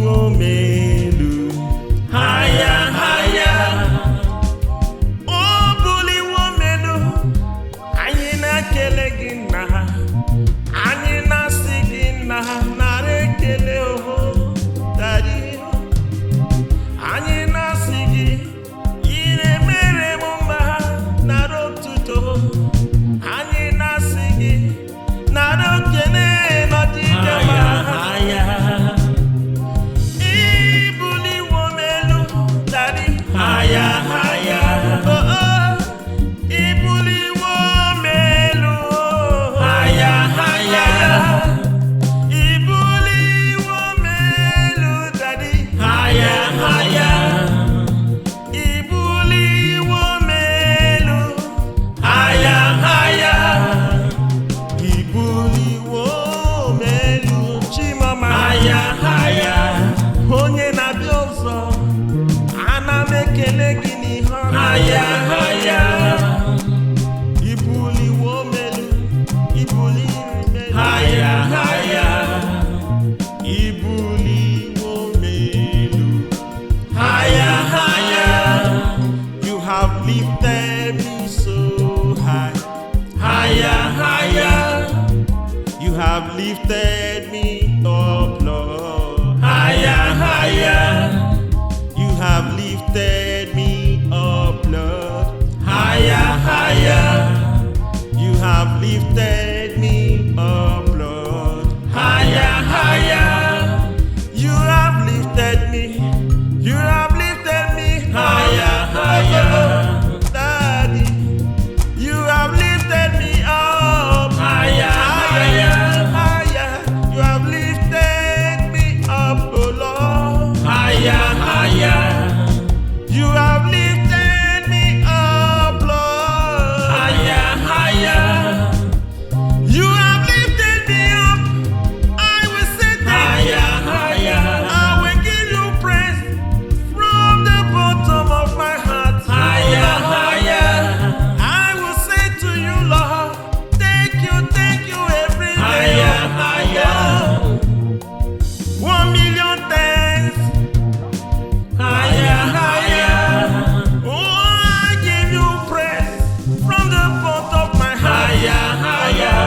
Obuliwo'M Elu. Higher, higher. Obuliwo'M Elu. Anyị na-ekele gị nna. Anyị na-asị gị nna. Nara ekele oho. Daddy. Anyị na-asị gị. Ire mere m mma. Nara otuto. Anyị na-asị gị. Nara okele n'ọdịda mma. Obuliwo'M Elu, Daddy. Higher, higher. Obuliwo'M Elu. Higher, higher. Obuliwo'M Elu, Daddy. Higher, higher. Obuliwo'M Elu. Higher, higher. Obuliwo'M Elu, Chimama. Higher, higher. Onye na-abịa ọzọ, ana m ekele gị n'ihe ọma. Higher, higher. Obuliwo'M Elu, Obuliwo'M Elu. Higher, higher. Obuliwo'M Elu. Higher, higher. You have lifted me so high. Higher, higher. You have lifted me up, Lord. Higher, higher. You have lifted me up, Lord. Higher, higher. You have lifted me up, Lord. Higher, higher. You have lifted me. You have lifted me higher, higher. Daddy, you have lifted me up higher, higher, higher. You have lifted me up, oh Lord. Higher, higher. You have lifted me up, Lord. Higher, higher. You have lifted me up. I will say thank you. Higher, higher. I will give you praise from the bottom of my heart. Higher, higher. I will say to you, Lord, thank you every day. Higher, higher. 1 million thanks. Higher, higher. Oh, I give you praise from the bottom of my heart. Higher, higher.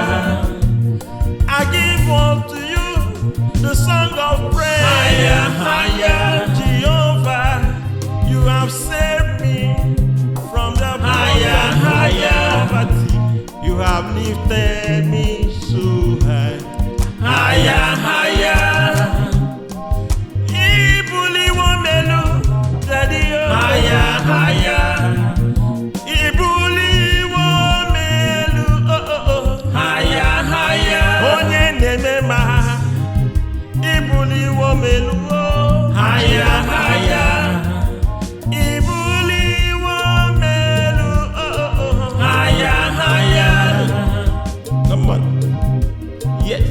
I give unto you the song of praise. Higher, higher. Jehovah, you have saved me from the higher, higher poverty. You have lifted me so high. Higher, higher. Obuliwo'M Elu, Daddy. Higher, higher. Obuliwo'M Elu, oh, oh, oh. Higher, higher. Onye na-eme ma. Obuliwo'M Elu, oh. Higher, higher. Obuliwo'M Elu, oh, oh, oh. Higher, higher. Come on. Yes.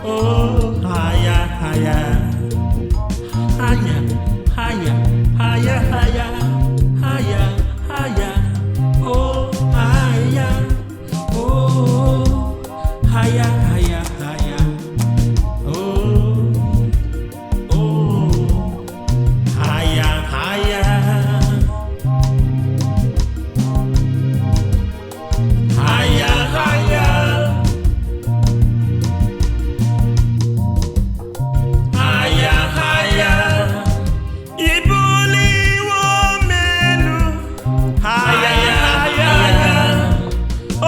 Oh, higher, higher. Higher, higher, higher, higher, higher, higher. Oh, higher. Oh, higher, higher, higher. Oh, oh, higher, higher. Higher, higher. Higher, higher. Obuliwo'M Elu. Higher, higher.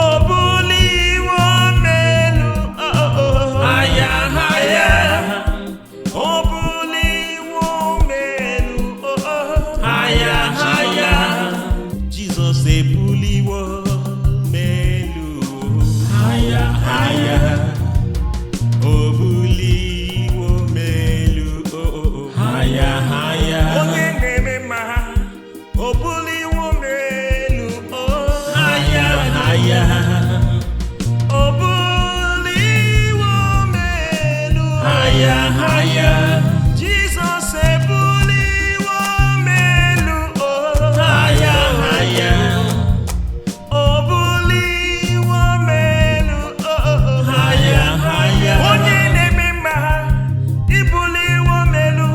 Obuliwo'M Elu. Oh, oh, oh. Higher, higher. Obuliwo'M Elu. Oh, oh. Higher, higher. Jesus, Obuliwo'M Elu. Higher, higher. Obuliwo'M Elu. Oh, oh, oh. Higher, higher. Onye na-eme ma. Obuliwo'M Elu. Oh, higher, higher. Obuliwo'M Elu. Higher, higher. Jesus, Obuliwo'M Elu. Oh, higher, higher. Obuliwo'M Elu. Oh, oh, oh. Higher, higher. Onye na-eme ma. Obuliwo'M Elu.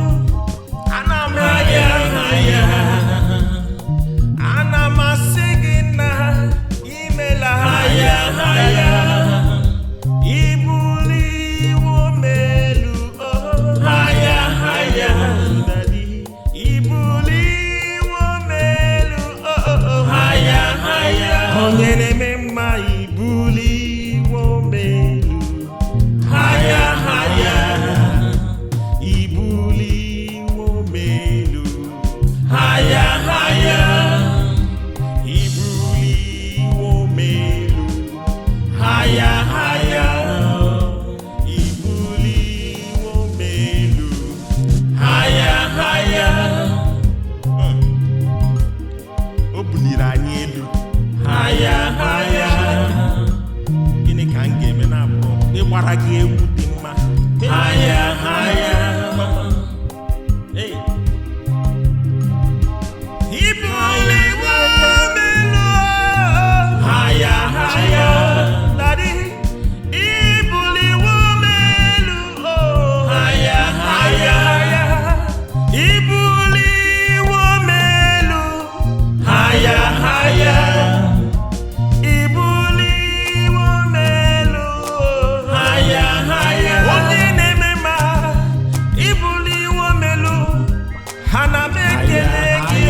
ana m ekele gị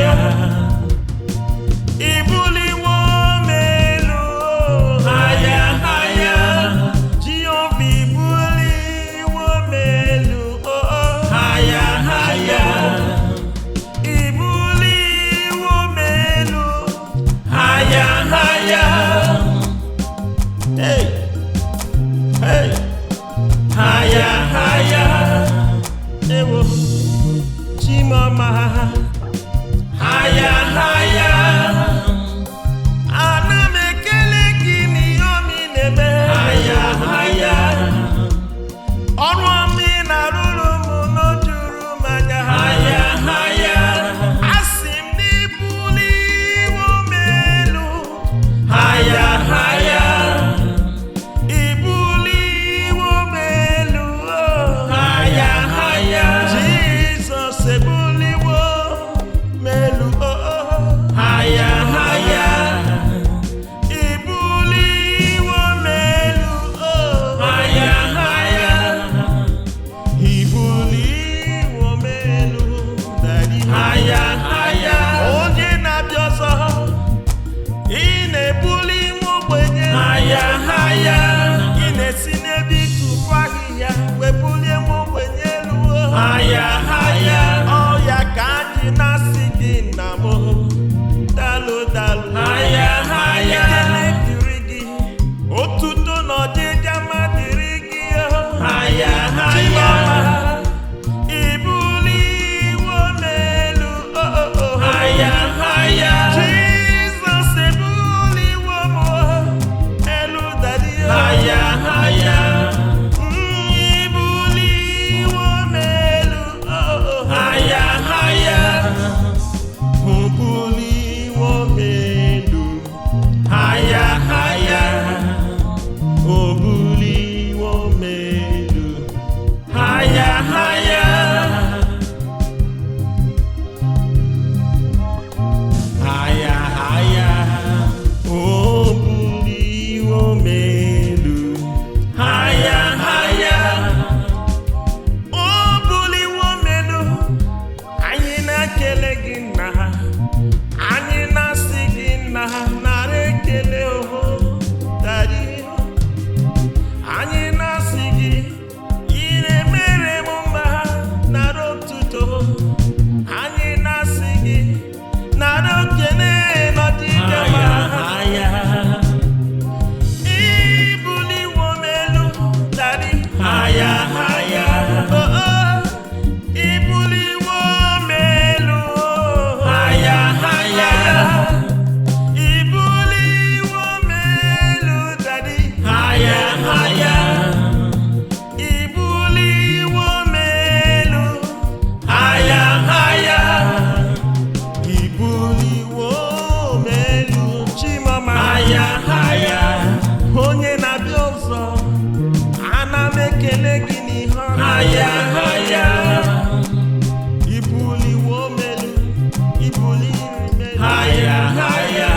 Ibuliwo'M Elu haya haya Jehova Ibuliwo'M Elu haya haya Ibuliwo'M Elu haya haya hey hey haya haya ewo chimama haya haya ana m ekele gị n'ihe na-eme haya haya ọrụ ọmị na-arụrụ m n'ojuru m anya haya haya asị m n'Ibuliwo'M Elu haya haya Ibuliwo'M Elu haya haya Jesus Ibuliwo'M Elu haya haya Ibuliwo'M Elu haya haya Ibuliwo'M Elu Daddy haya haya onye na-abịa ọzọ ị na-ebuli nwa ogbenye haya haya ị na-esi n'ebe ịtụfu ahịhịa wee bulie nwa ogbenye elu haya haya ọ ya ka anyị na-asị gị nna m dalụ dalụ haya haya ekele dịrị gị otuto na ọdịdị mma dịrị gị haya haya Ibuliwo'M Elu haya haya Jesus Ibuliwo'M Elu Daddy haya haya Ibuliwo'M Elu haya haya Obuliwo'M Elu haya haya Obuliwo'M Elu haya haya haya haya Obuliwo'M Elu haya haya Obuliwo'M Elu anyị na-ekele gị nna anyị na-asị gị nna nara ekele Daddy anyị na-asị gị ire mere m mma nara otuto anyị na-asị gị nara okele n'ọdịdị mma Ibuliwo'M Elu Daddy haya haya Ibuliwo'M Elu haya haya Ibuliwo'M Elu Daddy haya haya Ibuliwo'M Elu haya haya Ibuliwo'M Elu chimama haya haya onye na-abịa ọzọ ana m ekele gị n'ihe haya haya Ibuliwo'M Elu Ibuliwo'M Elu haya haya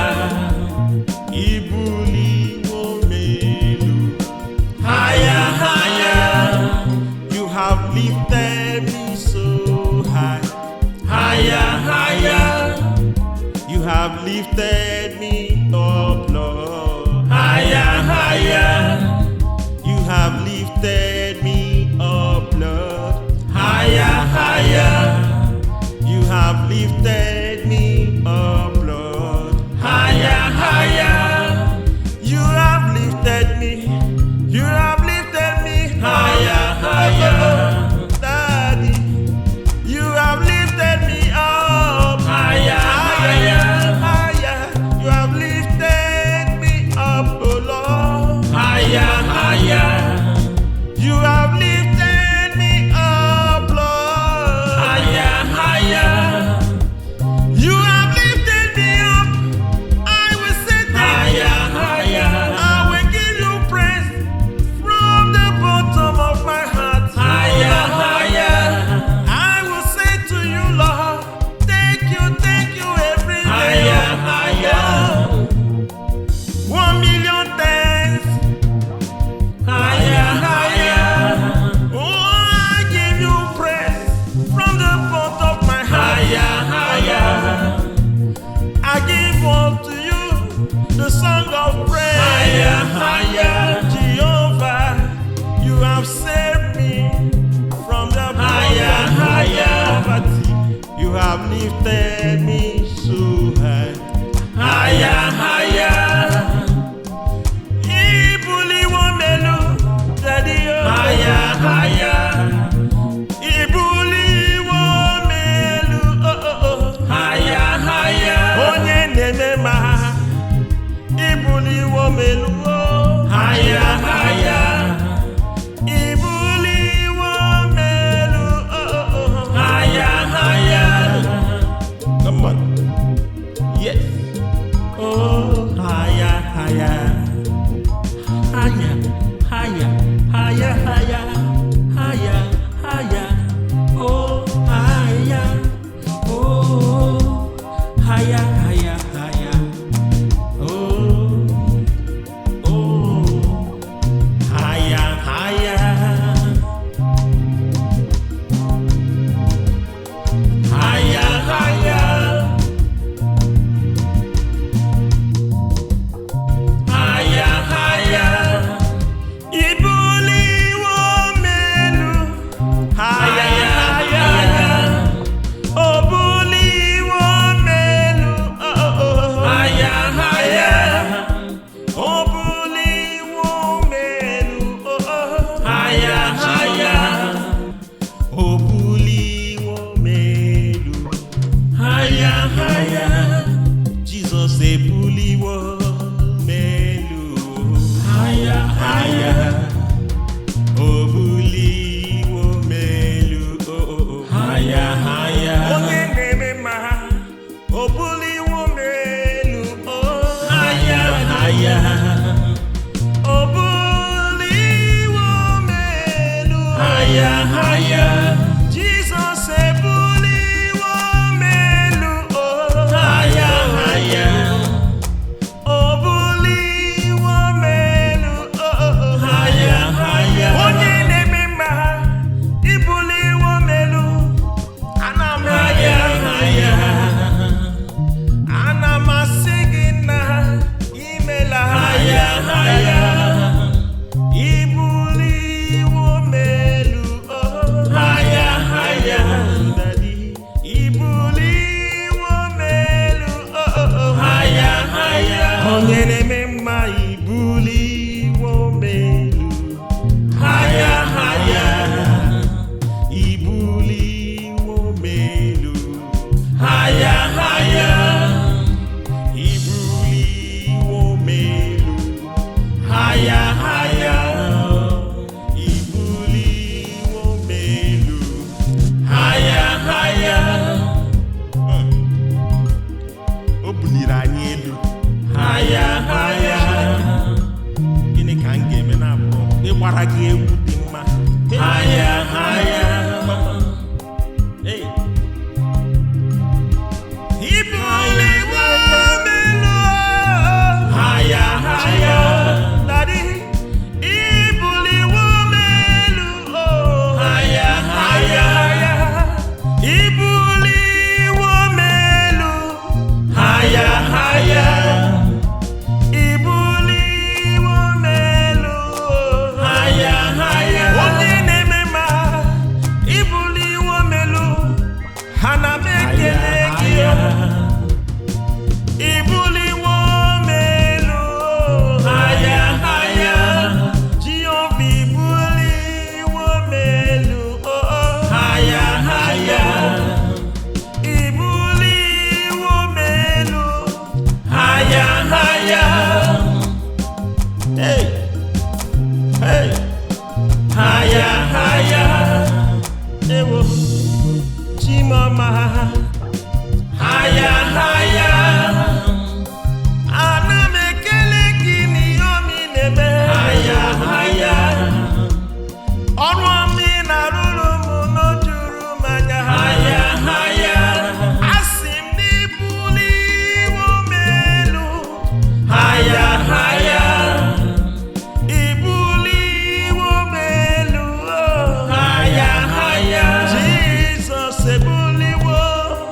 Ibuliwo'M Elu haya haya You have lifted me so high haya haya You have lifted me up Lord haya haya You have lifted me up Lord haya haya You have lifted me up Lord haya haya You have lifted me You have lifted me haya haya Daddy You have lifted me up haya haya haya You have lifted me up oh Lord haya haya You have lifted me up Lord haya haya higher, higher. Onye na-eme mma, Obuliwo'M Elu, oh, higher, higher. Obuliwo'M Elu, higher, higher. Jesus, Obuliwo'M Elu, oh, higher, higher. Obuliwo'M Elu, oh, higher, higher. Onye na-eme mma, Obuliwo'M Elu, ana m higher, higher. Ana m asị gị na imela higher, higher. Obuliwo'M Elu, oh, higher, higher. Daddy, Obuliwo'M Elu, oh, higher, higher. Onye na-eme mma, Obuliwo'M Elu, higher, higher. Obuliwo'M Elu, higher, higher. Obuliwo'M Elu, higher, higher. Obuliwo'M Elu, higher, higher. O buliri anyị elu, higher, higher. Gịnị ka m ga-eme na abụọ ịgbara gị egwu dị mma, higher, higher. Hey. Obuliwo'M Elu, higher, higher. Daddy, Obuliwo'M Elu, oh, higher, higher. Obuliwo'M Elu, higher, higher. Obuliwo'M Elu, higher, higher. Onye na-eme mma, Obuliwo'M Elu, ana m ekele gị. Obuliwo'M Elu, higher, higher. Jehovah, Obuliwo'M Elu, oh, higher, higher. Obuliwo'M Elu, higher, higher. Hey, hey, higher, higher. Ewo, Chimama, higher, higher. Ana m ekele gị n'ihe na-eme, higher, higher. Ọrụ ọma ị na-arụrụ m n'ojuru m anya, higher, higher. Asị m na Obuliwo'M Elu, higher, higher. Obuliwo'M Elu, oh, higher, higher. Jesus, Obuliwo'M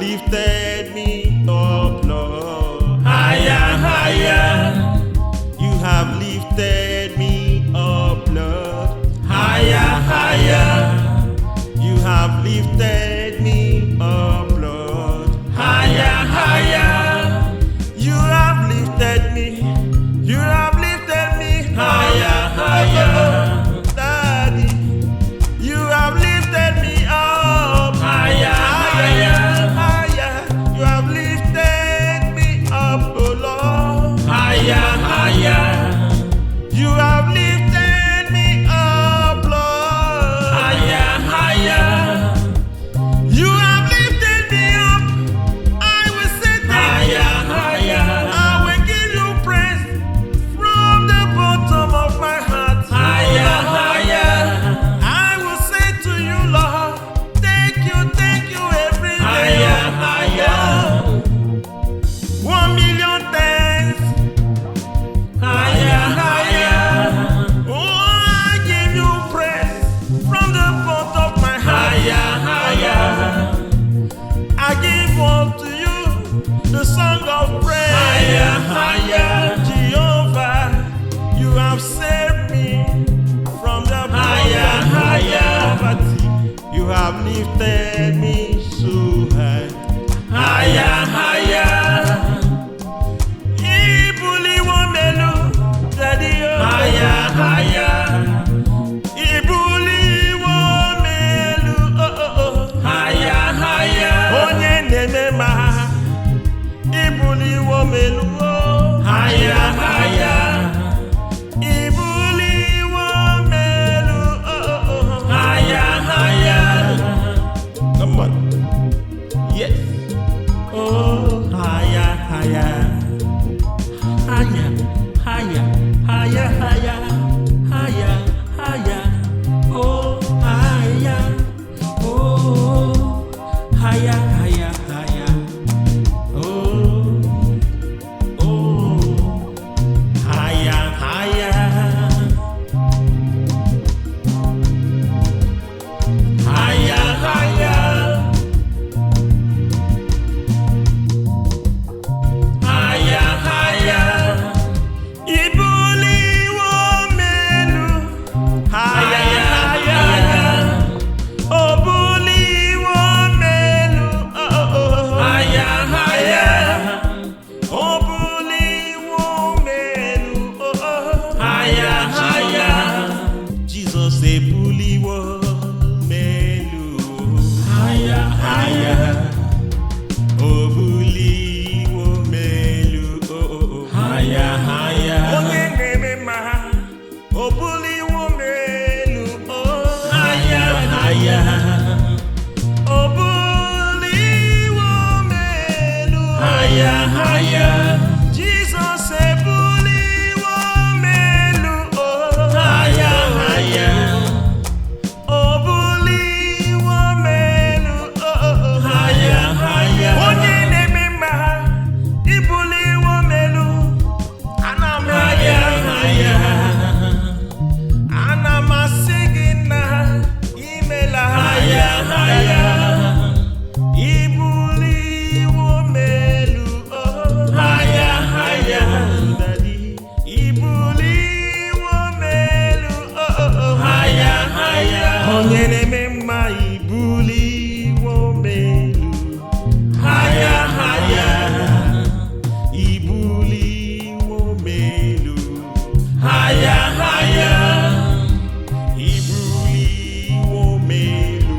lifted me up, Lord. Higher, higher. You have lifted me up, Lord. Higher, higher. You have lifted me up, Lord. Higher, higher. You have lifted me. You have lifted me higher, higher. Daddy, you have lifted me up higher, higher, higher. You have lifted me up, oh Lord. Higher, higher. You have lifted me up, Lord. Higher, higher. You have lifted me up. I will say thank you. Higher, higher. I will give you praise from the bottom of my heart. Higher, higher. I will say to you, Lord, thank you every day. Higher, higher. 1,000,000 thanks. Higher, higher. Oh, I give you praise from the bottom of my heart. Higher, higher. I give unto you the song of praise. Higher, higher. Jehovah, you have saved me from the higher, higher poverty. You have lifted me so high. Higher, higher. Obuliwo'M Elu, Daddy, oh. Higher, higher. Obuliwo'M Elu, oh, oh, oh. Higher, higher. Onye na-eme ma. Obuliwo'M Elu, oh. Higher, higher. Obuliwo'M Elu, oh, oh, oh. Higher, higher. Come on. Yes. Oh, higher, higher. Higher, higher, higher, higher, higher, higher. Oh, higher. Oh, higher, higher, higher. Oh, oh, higher, higher. Higher, higher. Higher, higher. Obuliwo'M Elu. Higher, higher. Obuliwo'M Elu. Oh, oh, oh. Higher, higher. Obuliwo'M Elu. Oh, oh. Higher, higher. Jesus, Obuliwo'M Elu. Higher, higher. Obuliwo'M Elu, oh, oh, oh. Higher, higher. Onye na-eme ma. Obuliwo'M Elu, oh. Higher, higher. Obuliwo'M Elu. Higher, higher. Jesus, Obuliwo'M Elu, oh. Higher, higher. Obuliwo'M Elu, oh, oh, oh. Higher, higher. Onye na-eme ma. Obuliwo'M Elu. Ana m higher, higher. Ana m asị gị na imela. Higher, higher. Obuliwo'M Elu, oh. Higher, higher. Daddy. Obuliwo'M Elu, oh, oh, oh. Higher, higher. Onye na-eme mma. Obuliwo'M Elu. Higher, higher. Obuliwo'M Elu. Higher, higher. Obuliwo'M Elu.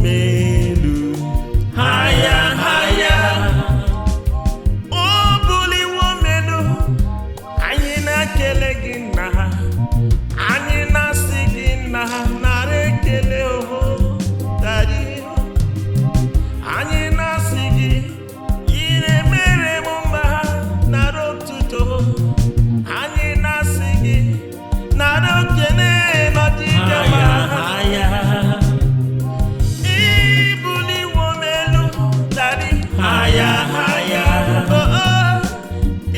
Elu. Higher, higher. Obuliwo'M Elu. Anyị na-ekele gị nna ha. Anyị na-asị gị nna ha nara ekele oho Daddy. Anyị na-asị gị ire mere m mma ha nara otuto. Anyị na-asị gị nara okene n'ọdịda ma ha. Obuliwo'M Elu, Daddy. Higher, higher. Oh, oh.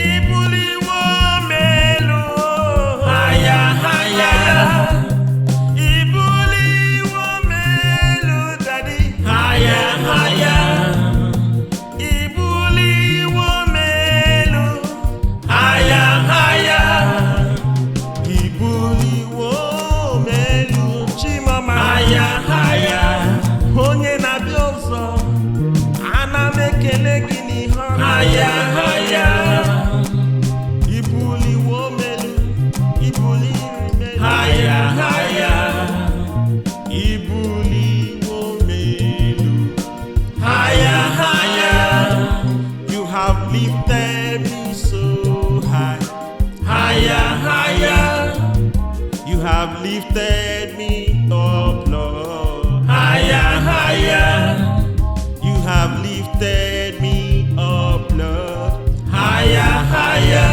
Obuliwo'M Elu. Higher, higher. Obuliwo'M Elu, Daddy. Higher, higher. Obuliwo'M Elu. Higher, higher. Obuliwo'M Elu, Chimama. Higher, higher. Onye na-abịa ọzọ, ana m ekele gị n'ihe ọma. Higher, higher. Obuliwo'M Elu, Obuliwo'M Elu. Higher, higher. Obuliwo'M Elu. Higher, higher. You have lifted me so high. Higher, higher. You have lifted me up, Lord. Higher, higher. You have lifted me up, Lord. Higher, higher.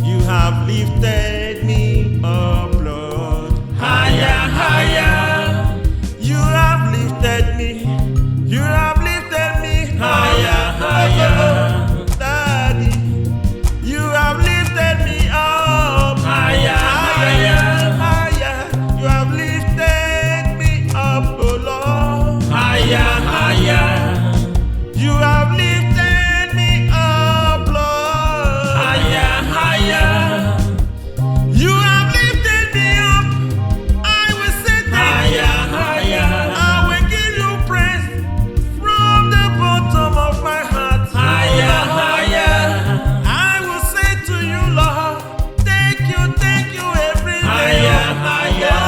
You have lifted me up, Lord. Higher, higher. You have lifted me. You have lifted me higher, higher. Daddy, you have lifted me up. Higher, higher, higher. You have lifted me up, oh Lord. Higher, higher. You have lifted me up, Lord. Higher, higher. You have lifted me up. I will say thank you. Higher, higher. I will give you praise from the bottom of my heart. Higher, higher. I will say to you, Lord, thank you every day. Higher, higher.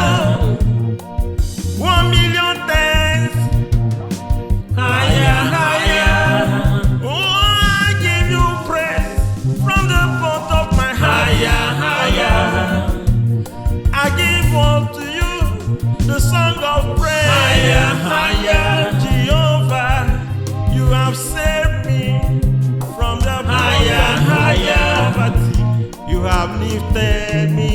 1 million thanks. Higher, higher. Oh, I give you praise from the bottom of my heart. Higher, higher. I give unto you the song of praise. Higher, higher. Jehovah, you have saved me from the higher, higher poverty. You have lifted me